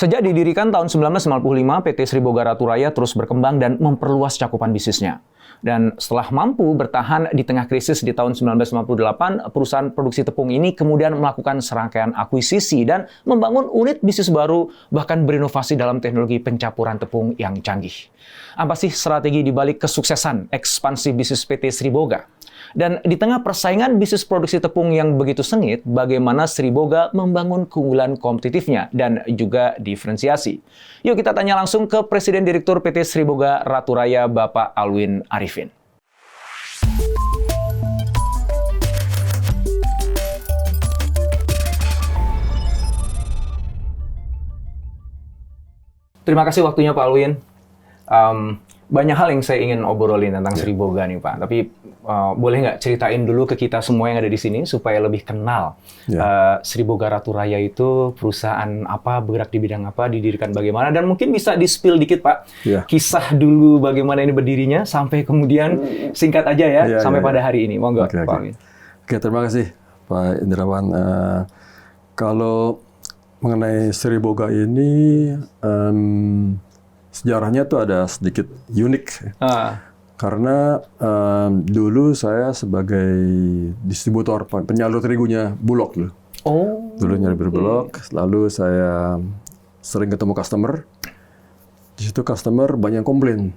Sejak didirikan tahun 1995, PT Sri Boga Ratu Raya terus berkembang dan memperluas cakupan bisnisnya. Dan setelah mampu bertahan di tengah krisis di tahun 1998, perusahaan produksi tepung ini kemudian melakukan serangkaian akuisisi dan membangun unit bisnis baru, bahkan berinovasi dalam teknologi pencampuran tepung yang canggih. Apa sih strategi di balik kesuksesan ekspansi bisnis PT Sri Boga? Dan di tengah persaingan bisnis produksi tepung yang begitu sengit, bagaimana Sri Boga membangun keunggulan kompetitifnya dan juga diferensiasi? Yuk kita tanya langsung ke Presiden Direktur PT Sri Boga Ratu Raya, Bapak Alwin Arifin. Terima kasih waktunya Pak Alwin. Banyak hal yang saya ingin obrolin tentang Sri Boga nih Pak, tapi boleh nggak ceritain dulu ke kita semua yang ada di sini supaya lebih kenal Sri Boga Ratu Raya itu perusahaan apa, bergerak di bidang apa, didirikan bagaimana, dan mungkin bisa di-spill dikit Pak, kisah dulu bagaimana ini berdirinya sampai kemudian singkat aja sampai pada hari ini. Monggo Pak Alwin. Oke, terima kasih Pak Indrawan. Kalau mengenai Sri Boga ini, sejarahnya tuh ada sedikit unik. Karena dulu saya sebagai distributor penyalur terigunya Bulog dulu. Dulu nyalur Bulog, lalu saya sering ketemu customer. Di situ customer banyak komplain,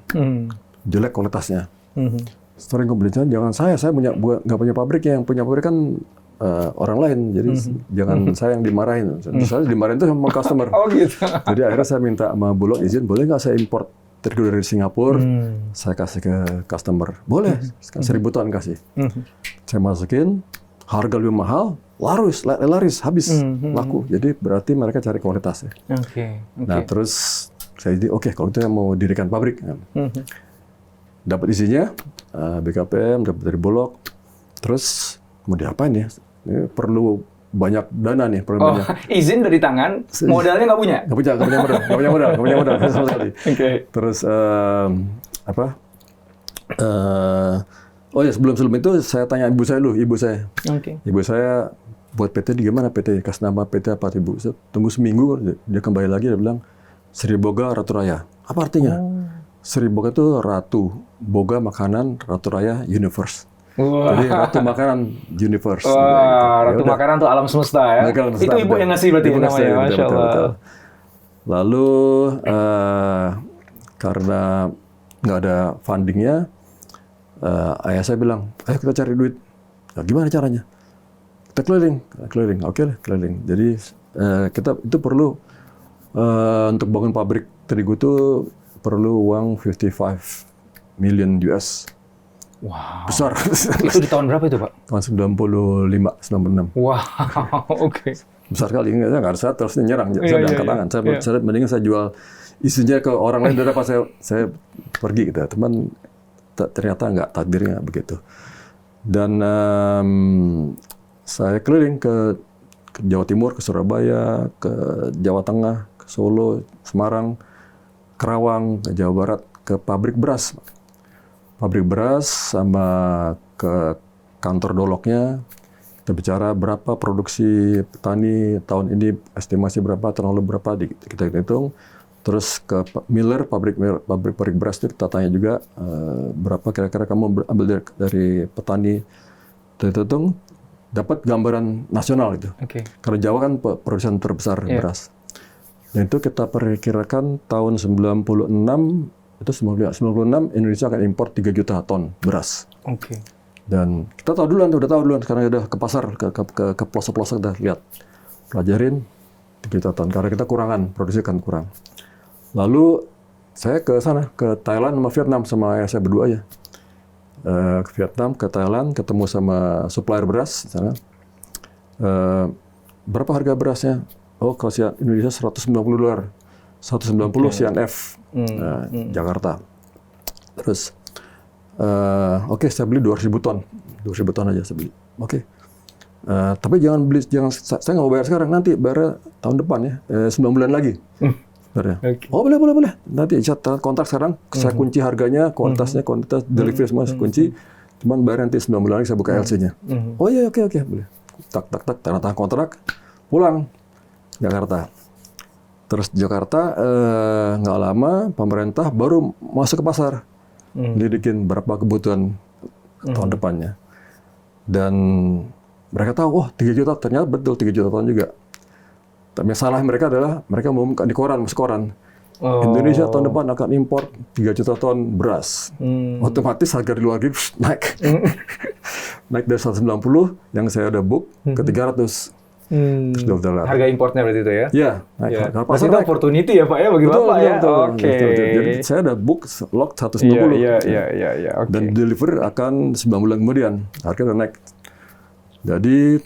jelek kualitasnya. Sering komplain, jangan saya nggak punya pabrik, yang punya pabrik kan orang lain, jadi jangan saya yang dimarahin. Saya dimarahin tuh sama customer. Jadi akhirnya saya minta sama Bulog izin, boleh nggak saya import terigu dari Singapura, saya kasih ke customer. Boleh, 1.000 ton kasih. Saya masukin, harga lebih mahal, laris, habis, laku. Jadi berarti mereka cari kualitasnya. Nah terus saya jadi oke, kalau itu mau dirikan pabrik. Dapat izinnya, BKPM, dapat dari Bulog, terus mau diapain ya? Ini perlu banyak dana nih, banyak. Izin dari tangan, modalnya nggak punya? Nggak punya modal sama sekali. Terus sebelum itu saya tanya ibu saya. Ibu saya buat PT di gimana? PT kasih nama PT apa ibu? Saya tunggu seminggu, dia kembali lagi, dia bilang Sri Boga Ratu Raya. Apa artinya? Sri Boga itu Ratu, Boga makanan, Ratu Raya universe. Jadi Ratu Makanan Universe. Ratu Makanan tuh alam semesta ya. Itu ibu yang ngasih berarti namanya, Masya Allah. Betul. Lalu karena nggak ada fundingnya, ayah saya bilang, ayo kita cari duit. Nah, gimana caranya? Kita keliling. Oke, keliling. Jadi kita itu perlu untuk bangun pabrik terigu itu perlu uang 55 million US. Wow. Besar. Itu di tahun berapa itu, Pak? Tahun 95, 96. Wow, oke. Besar sekali. Nggak ada, saya terus nyerang. Saya angkat tangan. Saya mendingan saya jual isunya ke orang lain daripada saya pergi gitu. Teman ternyata nggak, takdirnya begitu. Dan saya keliling ke Jawa Timur, ke Surabaya, ke Jawa Tengah, ke Solo, Semarang, Kerawang, ke Jawa Barat, ke pabrik beras. Pabrik beras sama ke kantor doloknya, kita bicara berapa produksi petani tahun ini, estimasi berapa, tahun lalu berapa, kita hitung. Terus ke miller, pabrik beras itu kita tanya juga berapa kira-kira kamu ambil dari petani, kita hitung, dapat gambaran nasional itu. Karena Jawa kan produsen terbesar beras. Dan itu kita perkirakan tahun 96, itu 96 Indonesia akan impor 3 juta ton beras. Dan kita udah tahu duluan, karena udah ke pasar, ke pelosok-pelosok udah lihat, pelajarin 3 juta ton, karena kita produksi kan kurang. Lalu saya ke sana, ke Thailand sama Vietnam sama ayah saya berdua aja. Ke Vietnam, ke Thailand, ketemu sama supplier beras di sana. Berapa harga berasnya? Oh, kalau sian Indonesia $190. 190 CNF Jakarta. Terus oke, saya beli 2.000 ton. 2.000 ton aja saya beli. Tapi saya nggak mau bayar sekarang, nanti bayar tahun depan ya, 9 bulan lagi. Oh boleh. Nanti saya kontrak sekarang, saya kunci harganya, kuantitas, delivery semua saya kunci. Cuman bayar nanti 9 bulan lagi, saya buka LC-nya. Oh iya, oke, boleh. Tak, tanda tangan kontrak, pulang Jakarta. Terus di Jakarta nggak lama pemerintah baru masuk ke pasar, lidikin berapa kebutuhan tahun depannya. Dan mereka tahu, oh 3 juta, ternyata betul 3 juta ton juga. Tapi salah mereka adalah mereka mengumumkan di koran, masuk koran. Indonesia tahun depan akan impor 3 juta ton beras. Otomatis harga di luar negeri naik. Naik dari 190 yang saya udah book ke 300. $12. Harga importnya berarti itu ya? Iya. Ya. Berarti itu opportunity ya Pak ya bagi Bapak ya? Oke. Jadi saya ada book lot 190. Iya. Oke. Dan deliver akan 9 bulan kemudian. Harga udah naik. Jadi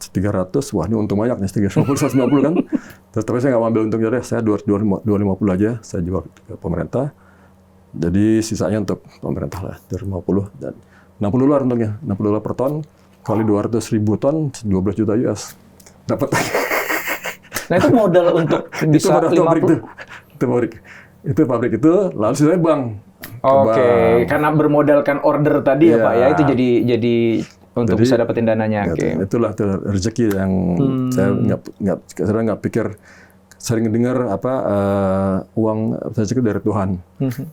300, wah ini untung banyak nih, 350, 190 kan. Tapi saya nggak ambil untungnya deh, saya 250 aja, saya jual ke pemerintah. Jadi sisanya untuk pemerintah lah, 250. Dan $60 untungnya, $60 per ton. Kali 200.000 ton, 12 juta US. Dapat. Nah itu modal untuk bisa 50. Itu pabrik itu, lalu sisanya bank. Oke, karena bermodalkan order tadi ya Pak ya, itu jadi untuk bisa dapetin dananya. Oke. Itulah rezeki yang saya nggak pikir, sering dengar uang rezeki dari Tuhan.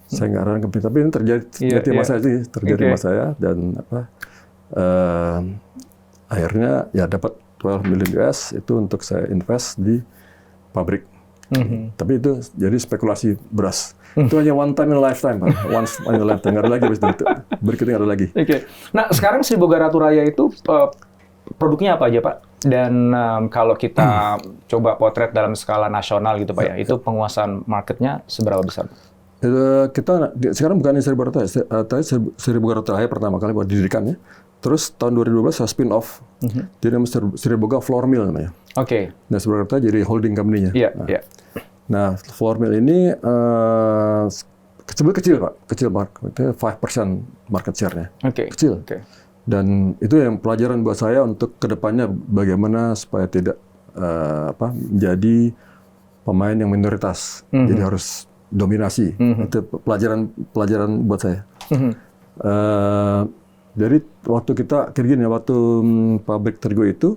Saya nggak orang kepikir, tapi ini terjadi sama saya sih, sama saya dan akhirnya ya dapat 12 million US itu untuk saya invest di pabrik. Tapi itu jadi spekulasi beras. Itu hanya one time in a lifetime, Pak. Once in a lifetime, nggak ada lagi berikutnya nggak ada lagi. Oke. Nah sekarang Seribu Garatu Raya itu produknya apa aja Pak? Dan kalau kita coba potret dalam skala nasional gitu Pak ya, itu penguasaan marketnya seberapa besar? Kita sekarang bukan Seribu Garatu Raya, tadi Seribu Garatu Raya pertama kali buat didirikan ya. Terus tahun 2012 saya spin off, jadi Seribu Garatu Flour Mill namanya. Oke. Nah Seribu Garatu jadi holding company-nya. Iya. Nah Flour Mill ini kecil Pak, kecil market, 5% market share-nya. Kecil. Dan itu yang pelajaran buat saya untuk kedepannya bagaimana supaya tidak menjadi pemain yang minoritas, jadi harus dominasi. Itu pelajaran buat saya. Jadi waktu kita kayak gini, waktu pabrik terigu itu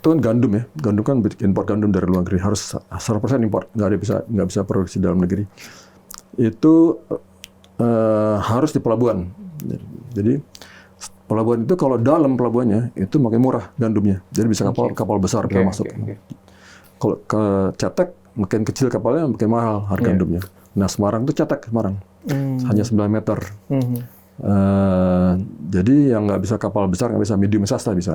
kan gandum ya, gandum kan impor gandum dari luar negeri, harus 100% impor, nggak bisa produksi dalam negeri. Itu harus di pelabuhan. Jadi pelabuhan itu kalau dalam pelabuhannya itu makin murah gandumnya, jadi bisa kapal besar bisa masuk. Kalau ke cetek makin kecil kapalnya makin mahal harga gandumnya. Nah Semarang itu cetek Semarang, hanya 9 meter. Jadi yang nggak bisa kapal besar, nggak bisa medium size lah bisa.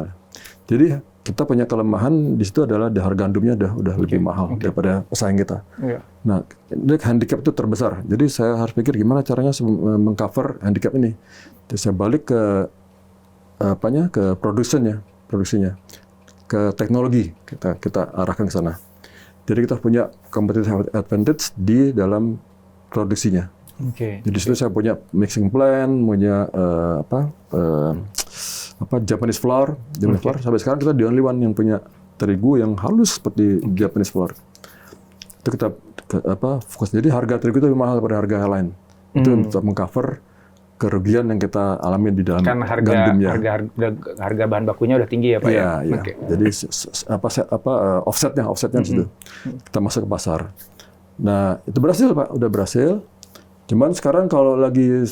Jadi kita punya kelemahan di situ adalah harga gandumnya udah lebih mahal daripada pesaing kita. Nah, handicap itu terbesar. Jadi saya harus pikir gimana caranya mengcover handicap ini. Jadi saya balik ke ke produksinya, ke teknologi kita arahkan ke sana. Jadi kita punya competitive advantage di dalam produksinya. Jadi situ saya punya mixing plant, punya Japanese flour. Sampai sekarang kita the only one yang punya terigu yang halus seperti Japanese flour. Itu kita fokus. Jadi harga terigu itu lebih mahal daripada harga lain. Itu untuk mengcover kerugian yang kita alami di dalam gandumnya. Harga bahan bakunya udah tinggi ya Pak ya? Iya. Jadi offsetnya di situ. Kita masuk ke pasar. Nah, itu berhasil Pak, udah berhasil. Cuman sekarang kalau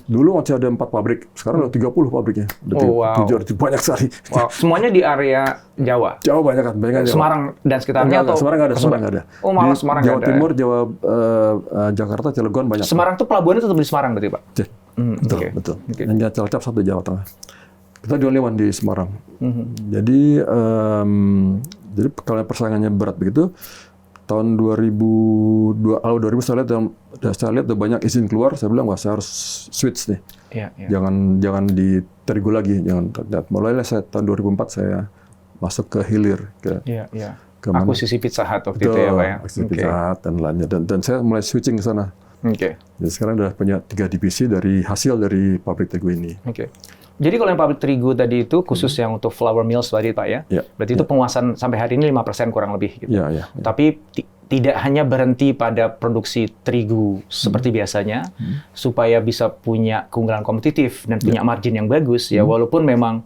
dulu masih ada 4 pabrik, sekarang udah 30 pabriknya. Udah banyak sekali. Wow. Semuanya di area Jawa? Jawa banyak kan. Semarang dan sekitarnya atau? Semarang nggak ada. Oh malah Semarang nggak ada. Jawa Timur, Jakarta, Cilegon banyak. Semarang tuh pelabuhannya tetap di Semarang berarti Pak? Betul. Hanya Cilacap satu Jawa Tengah. Kita the only one di Semarang. Jadi kalau persaingannya berat begitu, tahun 2000 saya lihat udah banyak izin keluar, saya bilang wah saya harus switch nih. Jangan di terigu lagi, mulailah saya tahun 2004 saya masuk ke hilir ke akuisisi Pizza Hut waktu itu ya Pak ya. Akuisisi Pizza Hut dan lainnya dan saya mulai switching ke sana. Jadi sekarang udah punya 3 divisi dari hasil dari pabrik terigu ini. Jadi kalau yang pabrik terigu tadi itu khusus yang untuk flour mills tadi Pak ya, berarti itu penguasaan sampai hari ini 5% kurang lebih gitu. Tapi tidak hanya berhenti pada produksi terigu seperti biasanya, supaya bisa punya keunggulan kompetitif dan punya margin yang bagus ya, walaupun memang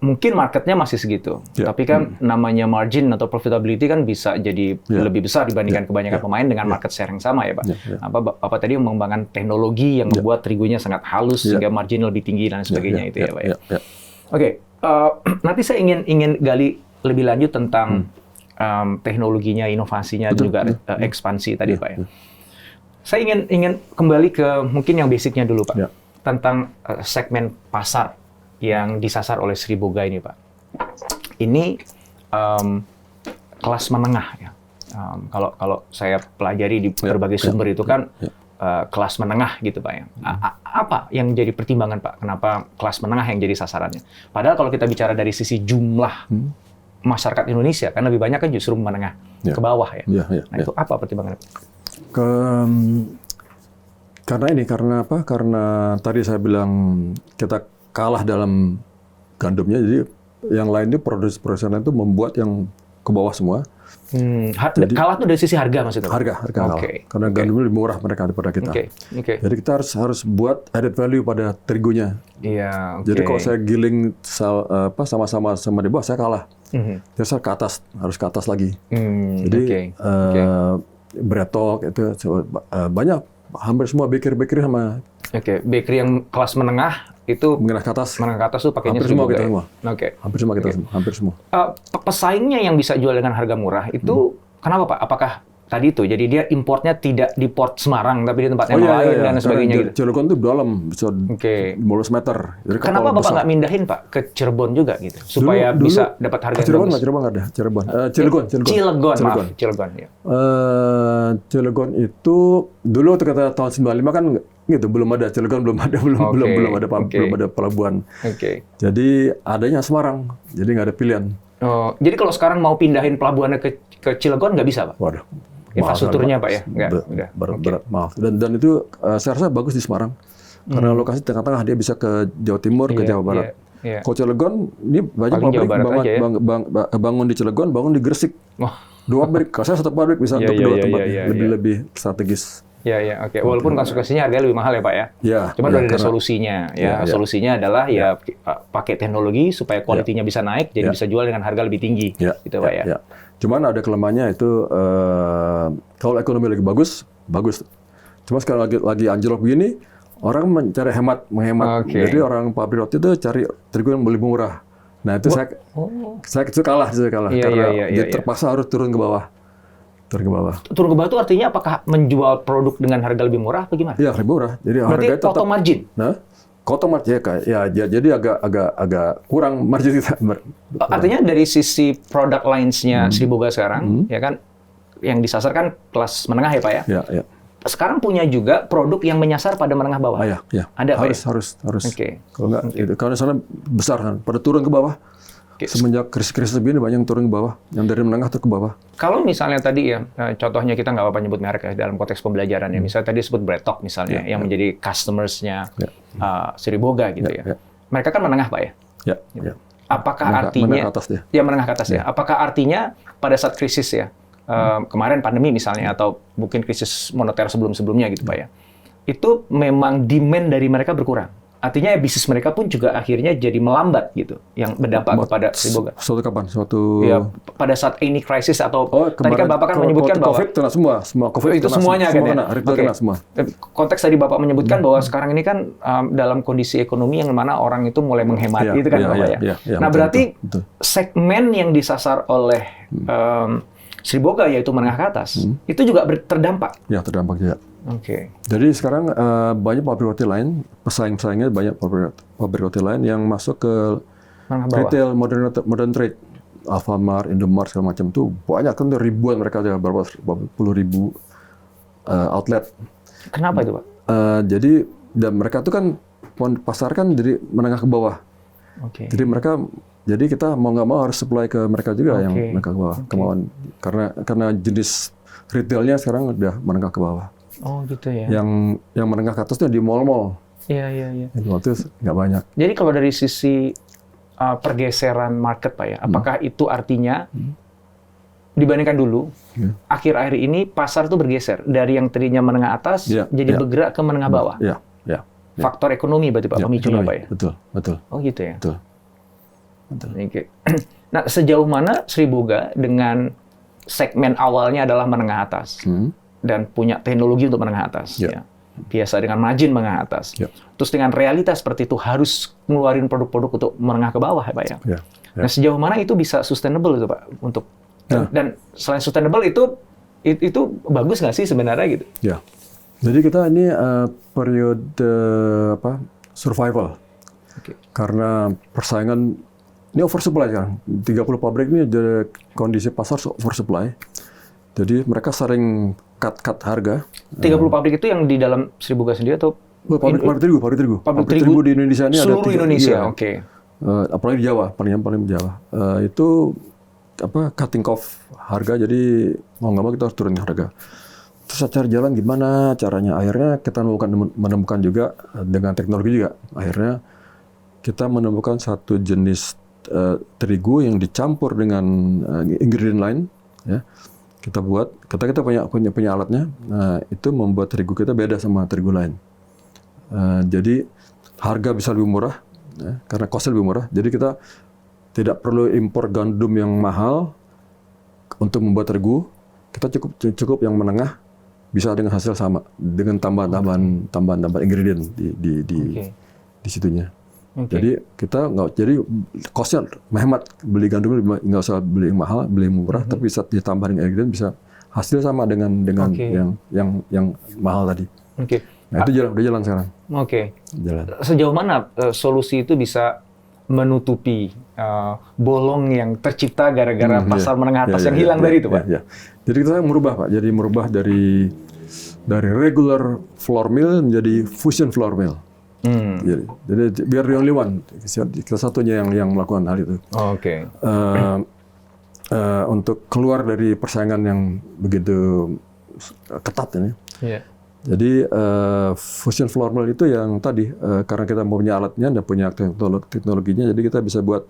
mungkin marketnya masih segitu, tapi kan namanya margin atau profitability kan bisa jadi lebih besar dibandingkan kebanyakan pemain dengan market share yang sama ya Pak. Bapak tadi mengembangkan teknologi yang membuat terigunya sangat halus sehingga margin lebih tinggi dan sebagainya itu ya Pak ya. Oke, nanti saya ingin gali lebih lanjut tentang teknologinya, inovasinya, dan juga ekspansi tadi Pak ya. Saya ingin kembali ke mungkin yang basicnya dulu Pak, tentang segmen pasar yang disasar oleh Sri Boga ini, Pak. Ini kelas menengah ya. Kalau saya pelajari di berbagai sumber itu kan kelas menengah gitu, Pak ya. Apa yang jadi pertimbangan, Pak? Kenapa kelas menengah yang jadi sasarannya? Padahal kalau kita bicara dari sisi jumlah masyarakat Indonesia kan lebih banyak kan justru menengah ke bawah ya. Nah, itu apa pertimbangannya, Pak? Karena apa? Karena tadi saya bilang kita kalah dalam gandumnya, jadi yang lain itu produsen itu membuat yang ke bawah semua. Jadi, kalah tuh dari sisi harga maksudnya? Harga kalah. Karena gandumnya lebih murah mereka daripada kita. Jadi kita harus buat added value pada terigunya. Jadi kalau saya giling sama-sama di bawah, saya kalah. Jadi saya harus ke atas lagi. Jadi Bretok itu banyak, hampir semua bakery sama. Bakery yang kelas menengah itu menengah ke atas tuh pakainya hampir semua kita semua. Hampir semua kita semua. Hampir semua. Pesaingnya yang bisa jual dengan harga murah itu kenapa Pak? Apakah tadi itu jadi dia importnya tidak di Port Semarang tapi di tempat yang lain dan sebagainya gitu? Cilegon itu dalam bisa 15 meter. Jadi kenapa Bapak nggak mindahin Pak ke Cirebon juga gitu supaya bisa dapat harga yang bagus? Cirebon nggak ada. Cilegon ya. Cilegon itu dulu kata tahun 95 kan gitu, belum ada Cilegon, belum ada pelabuhan. Jadi adanya Semarang, jadi nggak ada pilihan. Jadi kalau sekarang mau pindahin pelabuhannya ke Cilegon nggak bisa Pak? Waduh. Infrastrukturnya Pak ya? Berat, maaf. Dan itu saya rasa bagus di Semarang. Karena lokasi tengah-tengah, dia bisa ke Jawa Timur, ke Jawa Barat. Kalau Cilegon, ini banyak pabrik bangun di Cilegon, bangun di Gresik. 2 pabrik, kalau saya 1 pabrik bisa untuk 2 tempat. Lebih strategis. Walaupun konsekuensinya harganya lebih mahal ya Pak ya. Cuma udah ada solusinya. Solusinya adalah pakai teknologi supaya kualitinya bisa naik, jadi bisa jual dengan harga lebih tinggi. Gitu Pak ya. Cuman ada kelemahannya itu kalau ekonomi lagi bagus. Cuma sekarang lagi anjlok begini, orang mencari menghemat. Jadi orang pabrik roti itu cari terigu yang lebih murah. Nah itu saya kalah. Karena dia terpaksa harus turun ke bawah. Turun ke bawah itu artinya apakah menjual produk dengan harga lebih murah atau gimana? Iya, lebih murah. Jadi berarti harga potong margin? Potong margin jadi agak kurang margin kita. Artinya dari sisi product lines-nya Sri Boga sekarang, ya kan, yang disasar kan kelas menengah ya Pak ya? Iya. Sekarang punya juga produk yang menyasar pada menengah bawah? Iya. Ada Pak? Harus. Kalau nggak, kalau sana besar kan, pada turun ke bawah. Semenjak krisis begini banyak yang turun ke bawah, yang dari menengah tuh ke bawah. Kalau misalnya tadi ya, contohnya kita nggak apa-apa nyebut merek ya dalam konteks pembelajaran ya. Misalnya tadi sebut Bretok misalnya, yang menjadi customers-nya Sri Boga gitu ya. Mereka kan menengah Pak ya? Iya. Apakah artinya? Menengah ke atas dia. Ya menengah ke atas ya. Apakah artinya pada saat krisis ya, kemarin pandemi misalnya atau mungkin krisis moneter sebelum-sebelumnya gitu Pak ya, itu memang demand dari mereka berkurang? Artinya bisnis mereka pun juga akhirnya jadi melambat gitu, yang berdampak kepada Sri Boga. Suatu kapan? Pada saat ini krisis atau tadi kan Bapak kan menyebutkan bahwa COVID kena semua COVID itu semuanya kan ya. Kena semua. Konteks tadi Bapak menyebutkan bahwa sekarang ini kan dalam kondisi ekonomi yang mana orang itu mulai menghemat gitu kan Bapak ya. Nah berarti segmen yang disasar oleh Sri Boga yaitu menengah ke atas itu juga terdampak. Ya terdampak juga. Jadi sekarang banyak pabrik roti lain, pesaing-pesaingnya banyak pabrik roti lain yang masuk ke retail, modern trade, Alfamart, Indomart segala macam tuh banyak kan ribuan mereka ada berapa puluh ribu outlet. Kenapa itu Pak? Jadi dan mereka tuh kan pasar kan dari menengah ke bawah. Jadi jadi kita mau nggak mau harus supply ke mereka juga yang menengah ke bawah kemauan karena jenis retailnya sekarang udah menengah ke bawah. Oh gitu ya. Yang menengah ke atas tuh di mall-mall. Iya. Itu nggak banyak. Jadi kalau dari sisi pergeseran market Pak ya, apakah itu artinya dibandingkan dulu, akhir-akhir ini pasar tuh bergeser dari yang tadinya menengah atas jadi bergerak ke menengah bawah? Iya. Faktor ekonomi berarti Pak pemicunya Pak ya? Betul. Oh gitu ya. Betul. Oke. Nah, sejauh mana Sri Boga dengan segmen awalnya adalah menengah atas dan punya teknologi untuk menengah atas, ya. Biasa dengan margin menengah atas. Terus dengan realitas seperti itu harus ngeluarin produk-produk untuk menengah ke bawah, ya Pak ya. Nah, sejauh mana itu bisa sustainable itu Pak untuk dan selain sustainable itu bagus nggak sih sebenarnya gitu? Ya. Jadi kita ini periode survival. Karena persaingan ini oversupply kan. 30 pabrik ini ada kondisi pasar oversupply. Jadi mereka sering cut harga. 30 pabrik itu yang di dalam Sri Boga sendiri atau pabrik terigu. Pabrik terigu di Indonesia ini seluruh ada Indonesia. Oke. Apalagi di Jawa, paling Jawa. Itu cutting off harga, jadi mau nggak mau kita harus turunin harga. Terus cari jalan gimana caranya? Akhirnya kita menemukan juga dengan teknologi juga. Akhirnya kita menemukan satu jenis terigu yang dicampur dengan ingredient lain. Ya. Kita punya alatnya. Itu membuat terigu kita beda sama terigu lain. Jadi harga bisa lebih murah, ya, karena costnya lebih murah. Jadi kita tidak perlu impor gandum yang mahal untuk membuat terigu. Kita cukup yang menengah, bisa dengan hasil sama dengan tambahan ingredient di situnya. Jadi kita jadi costnya menghemat, beli gandum nggak usah beli yang mahal, beli yang murah, tapi bisa ditambah dengan ingredient bisa hasil sama dengan yang mahal tadi. Nah itu udah jalan sekarang. Jalan. Sejauh mana solusi itu bisa menutupi bolong yang tercipta gara-gara pasar menengah atas yang hilang tadi itu, Pak? Jadi kita merubah, Pak. Jadi merubah dari regular flour mill menjadi fusion flour mill. Jadi biar the only one, kita satunya yang melakukan hal itu. Untuk keluar dari persaingan yang begitu ketat ini. Jadi fusion flour mill itu yang tadi karena kita punya alatnya dan punya teknologinya, jadi kita bisa buat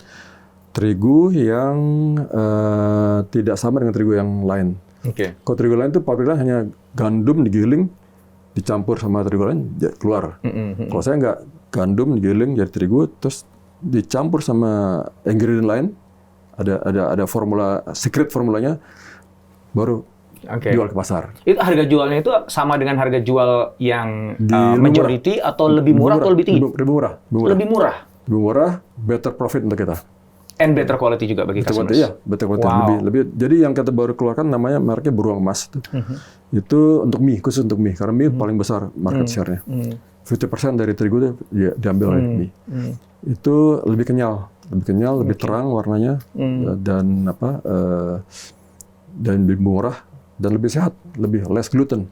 terigu yang tidak sama dengan terigu yang lain. Kalau terigu lain itu pabrik lain hanya gandum digiling, dicampur sama terigu lain keluar. Kalau saya nggak, gandum digiling jadi terigu, terus dicampur sama ingredient lain, ada formula secret formulanya, baru jual ke pasar. Itu harga jualnya itu sama dengan harga jual yang majority atau lebih murah atau lebih tinggi? Lebih murah, better profit untuk kita. And better quality juga bagi customers. Iya, better quality. Lebih. Jadi yang kita baru keluarkan namanya mereknya Beruang Emas itu. Itu untuk mie, khusus untuk mie, karena mie paling besar market share-nya. 50% dari terigu itu diambil oleh mie. Itu lebih kenyal, lebih terang warnanya, dan dan lebih murah dan lebih sehat, lebih less gluten.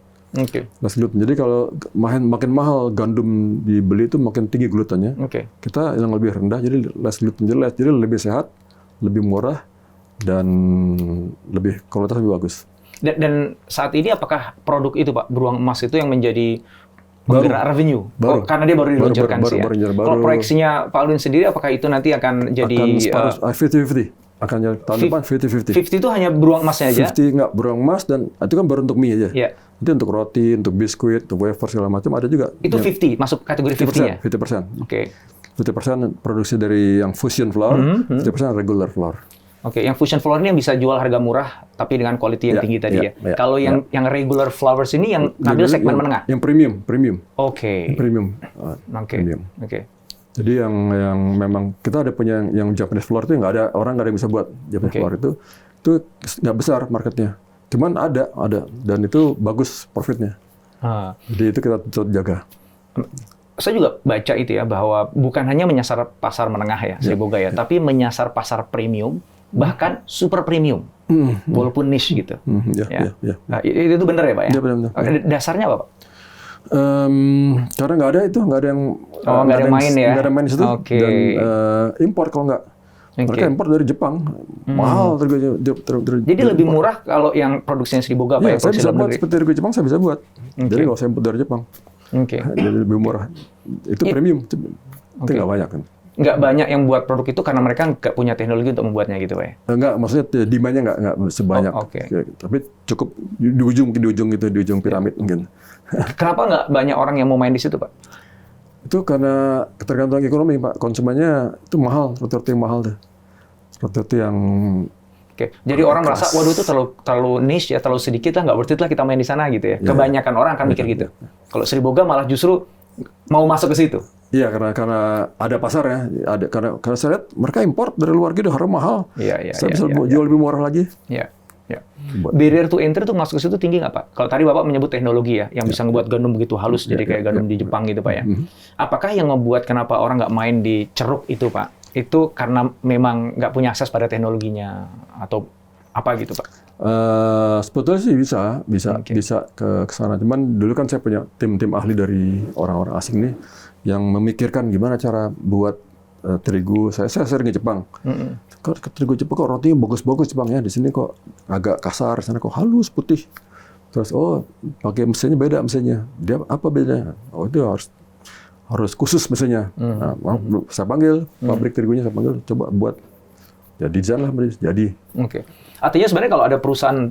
Less gluten. Jadi kalau makin mahal gandum dibeli itu makin tinggi glutennya. Kita yang lebih rendah, jadi less gluten, jadi lebih sehat, lebih murah, dan lebih kualitas lebih bagus. Dan saat ini apakah produk itu Pak, Beruang Emas itu yang menjadi penggerak revenue? Karena dia baru diluncurkan sih ya. Kalau proyeksinya Pak Alwin sendiri, apakah itu nanti akan jadi 50-50? Akan jadi tahun depan 50-50. 50 itu hanya Beruang Emasnya aja? 50 nggak, Beruang Emas, dan itu kan baru untuk mie aja. Itu untuk roti, untuk biskuit, untuk wafer segala macam ada juga. Itu 50, masuk kategori 50-nya? 50%. 50% produksi dari yang fusion flour, 50% regular flour. Yang fusion flour ini yang bisa jual harga murah, tapi dengan quality yang tinggi tadi ya. Kalau yang regular flours ini yang ngambil segmen menengah? Yang premium. Premium. Jadi yang memang kita ada punya yang Japanese flour itu nggak ada yang bisa buat Japanese flour itu nggak besar marketnya. Cuman ada dan itu bagus profitnya. Jadi itu kita jaga. Saya juga baca itu ya bahwa bukan hanya menyasar pasar menengah ya, Sri Boga ya, tapi menyasar pasar premium, bahkan super premium, walaupun niche gitu. Nah, itu benar ya Pak ya? Benar. Dasarnya apa Pak? Karena nggak ada yang main ya? Nggak ada main di situ. Dan impor kalau nggak. Mereka impor dari Jepang, mahal harganya. Jadi lebih murah kalau yang produksinya Sri Boga Pak ya? Saya bisa buat seperti dari Jepang, saya bisa buat. Jadi nggak usah impor dari Jepang. Jadi lebih murah. Itu premium. Itu nggak banyak kan. Nggak banyak yang buat produk itu karena mereka nggak punya teknologi untuk membuatnya gitu Pak ya? Enggak, maksudnya demand-nya nggak sebanyak. Tapi cukup di ujung piramid mungkin. Kenapa nggak banyak orang yang mau main di situ Pak? Itu karena ketergantungan ekonomi Pak. Konsumennya itu mahal, roti-roti yang mahal tuh. Seperti itu yang Oke. Jadi orang merasa, waduh itu terlalu niche ya, terlalu sedikit lah, nggak worth it lah kita main di sana gitu ya. Kebanyakan orang akan mikir gitu. Kalau Sri Boga malah justru mau masuk ke situ. Iya, karena ada pasar ya. Karena saya lihat mereka import dari luar gitu harga mahal. Iya. Saya bisa jual lebih murah lagi. Iya. Barrier to entry tuh masuk ke situ tinggi nggak Pak? Kalau tadi Bapak menyebut teknologi ya, yang bisa ngebuat gandum begitu halus jadi kayak gandum di Jepang gitu Pak ya. Apakah yang membuat kenapa orang nggak main di ceruk itu Pak? Itu karena memang nggak punya akses pada teknologinya atau apa gitu Pak? Sebetulnya sih bisa ke sana. Cuman dulu kan saya punya tim ahli dari orang-orang asing nih yang memikirkan gimana cara buat terigu. Saya sering ke Jepang. Kok terigu Jepang kok rotinya bagus-bagus Jepang ya. Di sini kok agak kasar, di sana kok halus putih. Terus pakai mesinnya beda mesinnya. Dia apa bedanya? Oh itu harus khusus mesinnya. Nah, saya panggil pabrik terigunya, saya panggil coba buat ya desain lah jadi. Oke. Artinya sebenarnya kalau ada perusahaan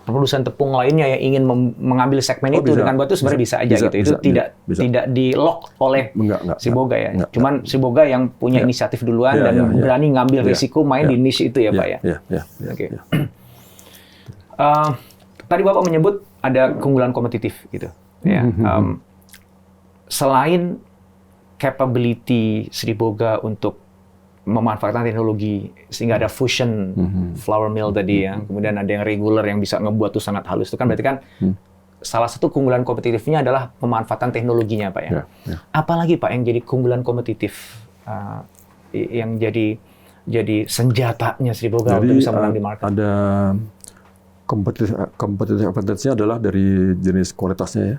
produsen tepung lainnya yang ingin mengambil segmen itu dengan buat itu sebenarnya bisa aja gitu. Itu tidak di lock oleh Sri Boga ya. Cuman Sri Boga yang punya inisiatif duluan dan berani ngambil risiko main di niche itu ya Pak ya. Oke. Tadi Bapak menyebut ada keunggulan kompetitif gitu. Ya. Selain capability Sri Boga untuk memanfaatkan teknologi sehingga ada fusion flour mill tadi ya, kemudian ada yang regular yang bisa ngebuat tuh sangat halus itu kan berarti kan salah satu keunggulan kompetitifnya adalah pemanfaatan teknologinya Pak ya. Apalagi Pak yang jadi keunggulan kompetitif yang jadi senjatanya Sri Boga untuk bisa menang di market? Ada kompetitif advantage-nya adalah dari jenis kualitasnya ya.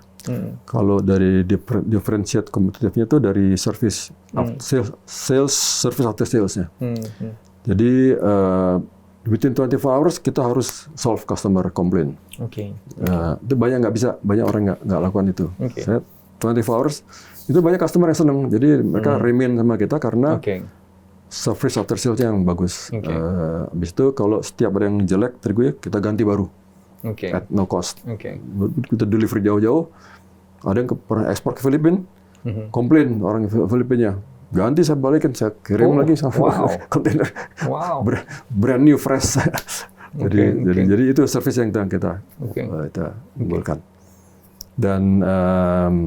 Kalau dari differentiate kompetitifnya itu dari service, sales, service after sales-nya. Jadi within 24 hours kita harus solve customer complaint. Itu banyak orang nggak lakukan itu. Saya 24 hours itu banyak customer yang senang. Jadi mereka remain sama kita karena service after sales yang bagus. Habis itu kalau setiap ada yang jelek terigu kita ganti baru. At no cost. Kita deliver jauh-jauh. Ada yang pernah ekspor ke Filipina, komplain orang Filipina. Ganti saya balikin, saya kirim lagi sama kontainer. Brand new fresh. Jadi itu service yang kita unggulkan. Dan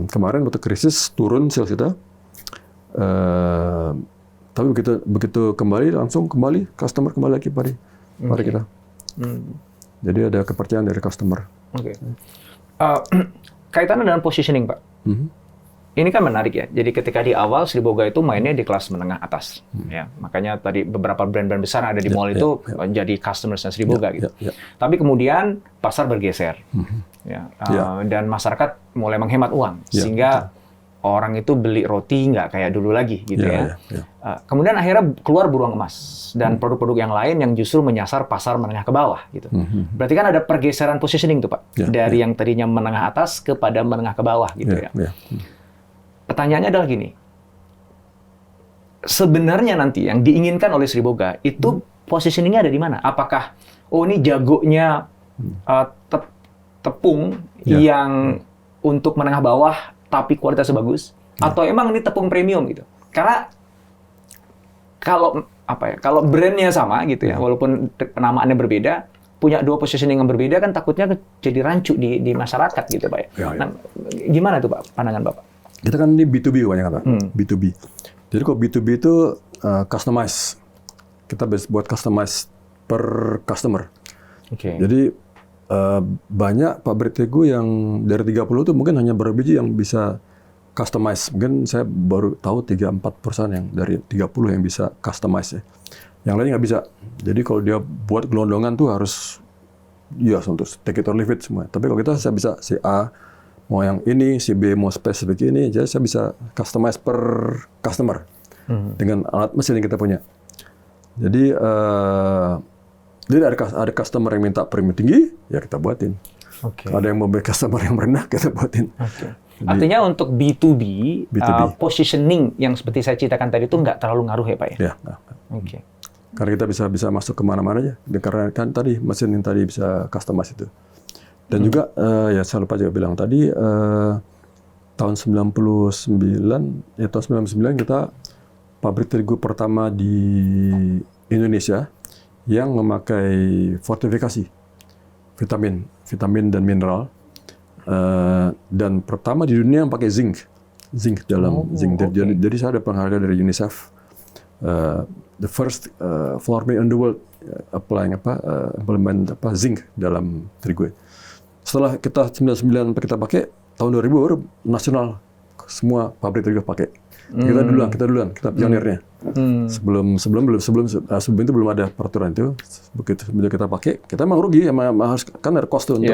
kemarin waktu krisis turun sales kita. Tapi begitu langsung kembali customer kembali lagi pada kita. Jadi ada kepercayaan dari customer. Kaitannya dengan positioning Pak. Ini kan menarik ya. Jadi ketika di awal Sri Boga itu mainnya di kelas menengah atas. Ya, makanya tadi beberapa brand-brand besar ada di mall itu jadi customers Sri Boga gitu. Tapi kemudian pasar bergeser. Dan masyarakat mulai menghemat uang sehingga orang itu beli roti nggak kayak dulu lagi gitu ya. Kemudian akhirnya keluar beruang emas dan produk-produk yang lain yang justru menyasar pasar menengah ke bawah gitu. Berarti kan ada pergeseran positioning tuh Pak dari yang tadinya menengah atas kepada menengah ke bawah gitu ya. Pertanyaannya adalah gini. Sebenarnya nanti yang diinginkan oleh Sri Boga itu positioningnya ada di mana? Apakah ini jagonya tepung yang untuk menengah bawah tapi kualitasnya bagus, atau emang ini tepung premium gitu? Karena kalau brandnya sama gitu ya, walaupun penamaannya berbeda, punya dua positioning yang berbeda kan takutnya jadi rancu di masyarakat gitu Pak ya. Nah, gimana tuh Pak pandangan Bapak? Kita kan ini B2B banyak kan, B2B. Jadi kalau B2B itu customize, kita buat customize per customer. Jadi banyak pabrik terigu yang dari 30 itu mungkin hanya beberapa biji yang bisa customize. Mungkin saya baru tahu 3-4% yang dari 30 yang bisa customize ya. Yang lain nggak bisa. Jadi kalau dia buat gelondongan tuh harus untuk take it or leave it semua. Tapi kalau kita saya bisa si A mau yang ini, si B mau spesifik ini, jadi saya bisa customize per customer dengan alat mesin yang kita punya. Jadi ada customer yang minta premium tinggi, ya kita buatin. Ada yang mau beli customer yang rendah, kita buatin. Jadi, artinya untuk B2B. Positioning yang seperti saya ceritakan tadi itu nggak terlalu ngaruh ya Pak ya? Karena kita bisa masuk kemana-mana aja. Karena kan tadi mesin yang tadi bisa customize itu. Dan juga ya saya lupa juga bilang tadi tahun 99 kita pabrik terigu pertama di Indonesia yang memakai fortifikasi vitamin dan mineral. Dan pertama di dunia yang pakai zinc dalam zinc. Jadi saya ada penghargaan dari UNICEF, the first flour mill in the world implement zinc dalam terigu. Setelah kita 99 kita pakai, tahun 2000 baru nasional semua pabrik terigu pakai. Kita duluan, kita pionirnya. Sebelum itu belum ada peraturan itu. Begitu kita pakai, kita memang rugi, harus kan ada cost untuk.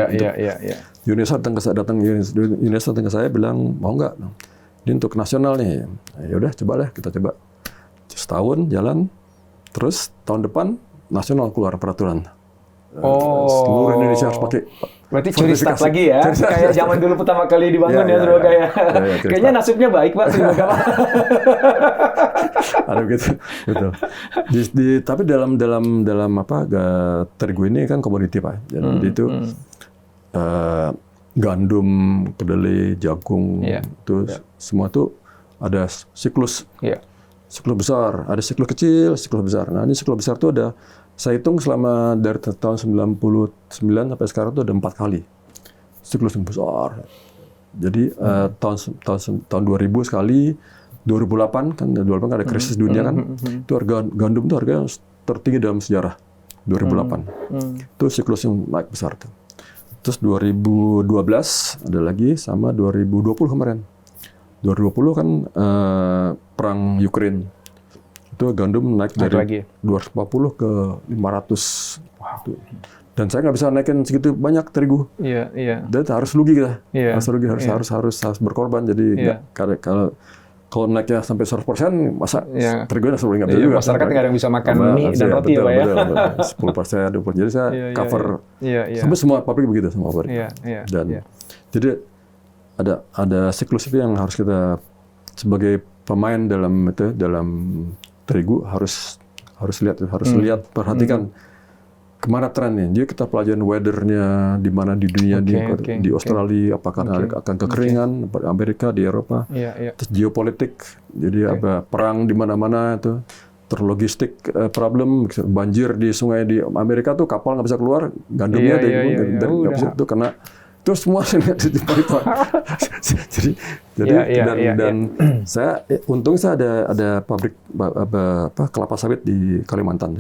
UNICEF datang ke saya bilang mau nggak? Ini untuk nasional nih. Ya udah, coba kita coba. Setahun jalan, terus tahun depan nasional keluar peraturan. Seluruh Indonesia harus pakai. Berarti curi start lagi ya, kayak zaman dulu pertama kali dibangun Sri Boga ya. Kayaknya nasibnya baik Pak Sri Boga. Ada begitu, betul. Tapi dalam terigu ini kan komoditi Pak. Jadi itu gandum, kedelai, jagung, itu semua tuh ada siklus. Siklus besar, ada siklus kecil, siklus besar. Nah ini siklus besar tuh ada. Saya hitung selama dari tahun 99 sampai sekarang itu ada 4 kali siklus yang besar. Jadi tahun 2000 sekali, 2008 kan ada krisis dunia kan, itu harga gandum itu harga yang tertinggi dalam sejarah 2008. Itu siklus yang naik besar tuh. Terus 2012 ada lagi sama 2020 kemarin. 2020 kan perang Ukraine. Itu gandum naik dari 240 ke 500. Wow. Dan saya nggak bisa naikin segitu banyak terigu. Dan harus rugi kita. Harus rugi, harus berkorban. Jadi kalau naiknya sampai 100%, masa terigunya nggak bisa juga. Masyarakat nggak ada yang bisa makan mie dan roti ya, Pak ya. 10%, 20%. Jadi saya cover. Sampai semua pabrik begitu, semua pabrik. Dan jadi ada siklus itu yang harus kita sebagai pemain dalam terigu harus lihat, perhatikan kemana trennya. Jadi kita pelajarin weathernya di mana di dunia, di Australia, apakah akan kekeringan, Amerika, di Eropa, terus geopolitik, jadi apa perang di mana-mana itu, terlogistik problem, banjir di sungai di Amerika tuh kapal nggak bisa keluar, gandumnya nggak bisa itu karena itu semua dan saya untung saya ada pabrik kelapa sawit di Kalimantan.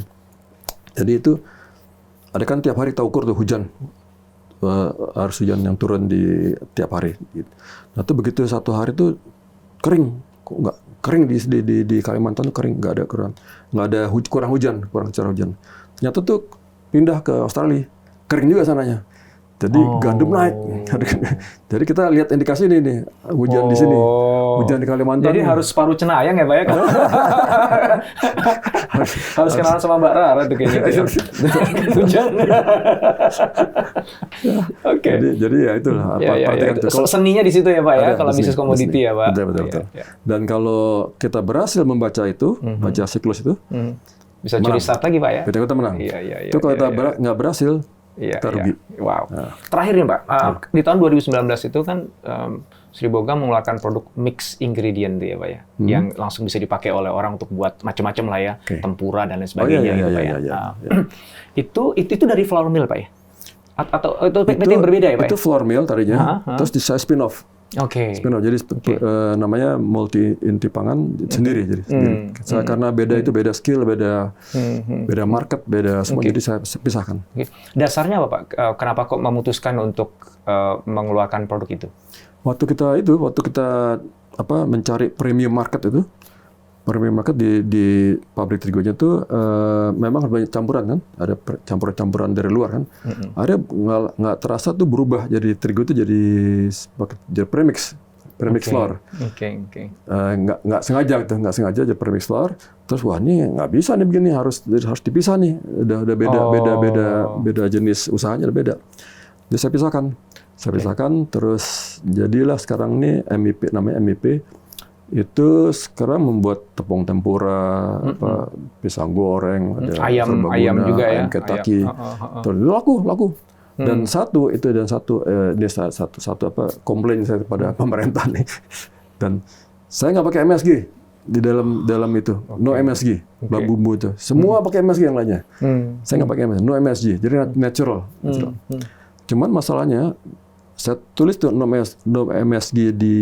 Jadi itu ada kan tiap hari kita ukur tuh hujan, harus hujan yang turun di tiap hari. Nah itu begitu satu hari tuh kering, kok nggak kering di Kalimantan tuh kering, nggak ada kurang hujan. Ternyata tuh pindah ke Australia, kering juga sananya. Jadi gandum naik. Jadi kita lihat indikasi ini nih, hujan di sini, hujan di Kalimantan. Jadi harus paruh cenayang ya Pak ya? harus kenalan sama Mbak Rara tuh kayaknya. Hujan. Oke. Jadi ya itulah. Seninya di situ ya Pak ya, kalau bisnis komoditi ya Pak. Betul. Dan kalau kita berhasil membaca itu, baca siklus itu, bisa curi start lagi Pak ya? Kita menang. Itu kalau kita nggak berhasil, kita rugi. Wow. Terakhir nih Pak, di tahun 2019 itu kan Sri Boga mengeluarkan produk mix ingredient ya Pak ya, yang langsung bisa dipakai oleh orang untuk buat macam-macam lah ya, tempura dan lain sebagainya gitu Pak ya. Itu dari flour mill Pak ya? Atau itu PT yang berbeda ya Pak? Itu flour mill tadinya, terus saya spin off. Spin off, jadi namanya multi inti pangan sendiri. Saya karena beda skill, beda market, beda semua, jadi saya pisahkan. Dasarnya apa Pak? Kenapa kok memutuskan untuk mengeluarkan produk itu? Waktu kita mencari premium market itu, di pabrik terigunya tuh memang banyak campuran kan, ada campuran dari luar kan. Ada nggak terasa tuh berubah jadi terigu itu jadi premix flour. Nggak sengaja jadi premix flour. Terus wah ini nggak bisa nih begini, harus dipisah nih. Udah beda jenis usahanya, udah beda. Jadi saya pisahkan. Terus jadilah sekarang nih MIP, namanya MIP. Itu sekarang membuat tepung tempura, pisang goreng, ada ayam juga ya, ayam Kentucky, laku. Dan satu komplain saya kepada pemerintah nih. Dan saya nggak pakai MSG, di dalam itu. No MSG, bahan bumbu itu. Semua pakai MSG yang lainnya. Saya nggak pakai MSG, no MSG. Jadi natural. Cuman masalahnya, saya tulis tuh no MSG di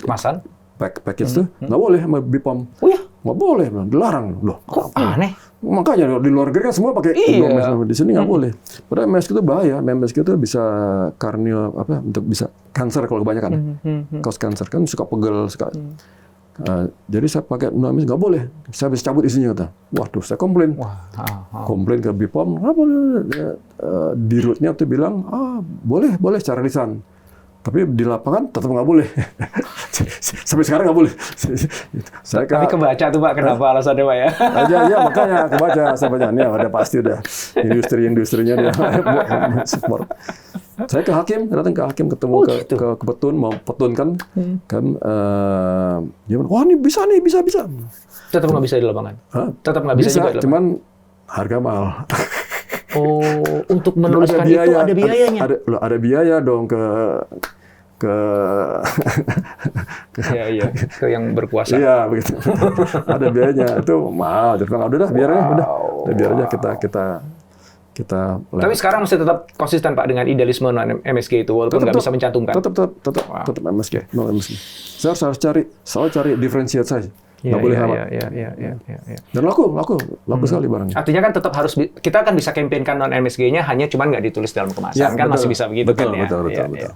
kemasan, package tuh nggak boleh sama BPOM. Oh ya? Nggak boleh, dilarang loh. Kok aneh? Makanya di luar negeri kan semua pakai no MSG, di sini nggak boleh. Padahal MSG itu bahaya. MSG itu bisa untuk bisa kanker kalau kebanyakan. Cause cancer kan suka pegel, suka. Jadi saya pakai no MSG nggak boleh. Saya bisa cabut isinya kata. Waduh, saya komplain. Komplain ke BPOM. Nggak boleh. Di rootnya tuh bilang, boleh secara lisan. Tapi di lapangan tetap nggak boleh. Sampai sekarang nggak boleh. Tapi kebaca tuh Pak, kenapa alasannya Pak ya? Ya makanya kebaca. Saya baca, ini udah pasti udah industrinya dia support. Saya ke hakim, datang ke hakim, ketemu ke petun, mau petunkan kan, dia bilang, wah ini bisa. Tetap nggak bisa di lapangan? Tetap nggak bisa juga di lapangan? Cuman harga mahal. Oh, untuk menuliskan itu ada biayanya? Ada biaya dong ke ke yang berkuasa. Iya, begitu. Ada biayanya. Itu mahal. Jadi udah biar aja kita. Tapi sekarang masih tetap konsisten Pak dengan idealisme MSG itu walaupun nggak bisa mencantumkan. Tetap MSG, no MSG. Saya harus cari differentiate saja. Nggak boleh sama. Dan laku sekali barangnya. Artinya kan tetap harus kita kan bisa campaignkan non MSG-nya, hanya cuman nggak ditulis dalam kemasan kan masih bisa begitu kan ya. Betul.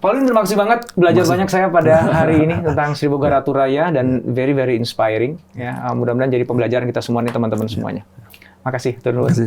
Pauline, terima kasih banget, belajar banyak saya pada hari ini tentang Sri Boga Ratu Raya dan very inspiring ya. Mudah-mudahan jadi pembelajaran kita semua nih teman-teman semuanya. Makasih, terima kasih.